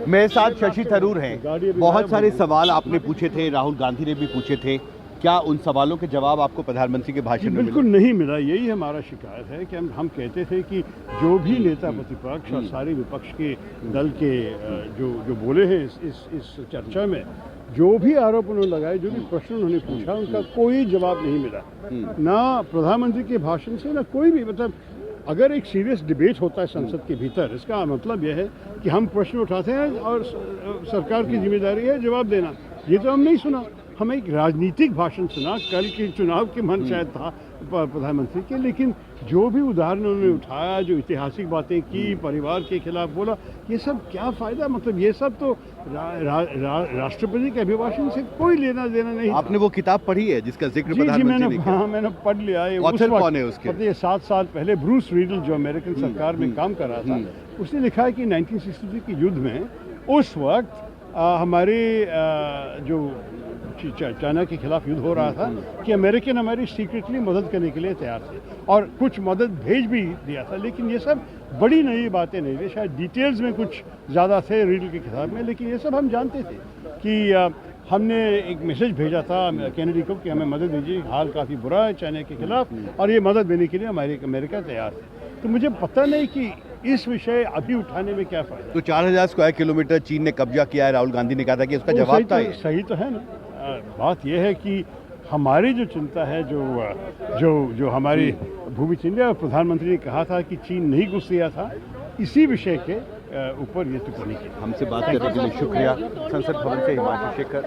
मेरे साथ शशि थरूर हैं। बहुत सारे सवाल आपने पूछे थे, राहुल गांधी ने भी पूछे थे। क्या उन सवालों के जवाब आपको प्रधानमंत्री के भाषण में बिल्कुल नहीं मिला। यही हमारा शिकायत है कि हम कहते थे कि जो भी नेता प्रतिपक्ष और सारे विपक्ष के दल के जो बोले हैं इस चर्चा में, जो भी आरोप उन्होंने लगाए, जो भी प्रश्न उन्होंने पूछा, उनका कोई जवाब नहीं मिला। ना प्रधानमंत्री के भाषण से, ना कोई भी। मतलब अगर एक सीरियस डिबेट होता है संसद के भीतर, इसका मतलब यह है कि हम प्रश्न उठाते हैं और सरकार की जिम्मेदारी है जवाब देना। ये तो हम नहीं सुना। हमें एक राजनीतिक भाषण सुना, कल के चुनाव के मन शायद था प्रधानमंत्री के, लेकिन जो भी उदाहरण उन्होंने उठाया, जो ऐतिहासिक बातें की, परिवार के खिलाफ बोला, ये सब क्या फ़ायदा? मतलब ये सब तो राष्ट्रपति के अभिभाषण से कोई लेना देना नहीं। आपने वो किताब पढ़ी है जिसका जिक्र प्रधानमंत्री ने किया? हाँ, मैंने पढ़ लिया है। ऑथर कौन है उसके? पता है, 7 साल पहले ब्रूस रीडल, जो अमेरिकन सरकार में काम कर रहा था, उसने लिखा है कि 1963 के युद्ध में उस वक्त हमारे जो चाइना के खिलाफ युद्ध हो रहा था कि अमेरिकन हमारी सीक्रेटली मदद करने के लिए तैयार थे और कुछ मदद भेज भी दिया था। लेकिन ये सब बड़ी नई बातें नहीं थी, शायद डिटेल्स में कुछ ज़्यादा थे रीडल की किताब में, लेकिन ये सब हम जानते थे कि हमने एक मैसेज भेजा था कैनेडी को कि हमें मदद दीजिए, हाल काफ़ी बुरा है चाइना के खिलाफ, और ये मदद देने के लिए अमेरिका तैयार है। तो मुझे पता नहीं कि इस विषय अभी उठाने में क्या फ़ायदा। तो 4000 स्क्वायर किलोमीटर चीन ने कब्जा किया है, राहुल गांधी ने कहा था कि उसका जवाब था। सही तो है ना। बात यह है कि हमारी जो चिंता है, जो हमारी भूमि चिंता, और प्रधानमंत्री ने कहा था कि चीन नहीं घुस गया था, इसी विषय के ऊपर ये टिप्पणी की। हमसे बात करने के लिए शुक्रिया। संसद भवन से हिमांशु शेखर।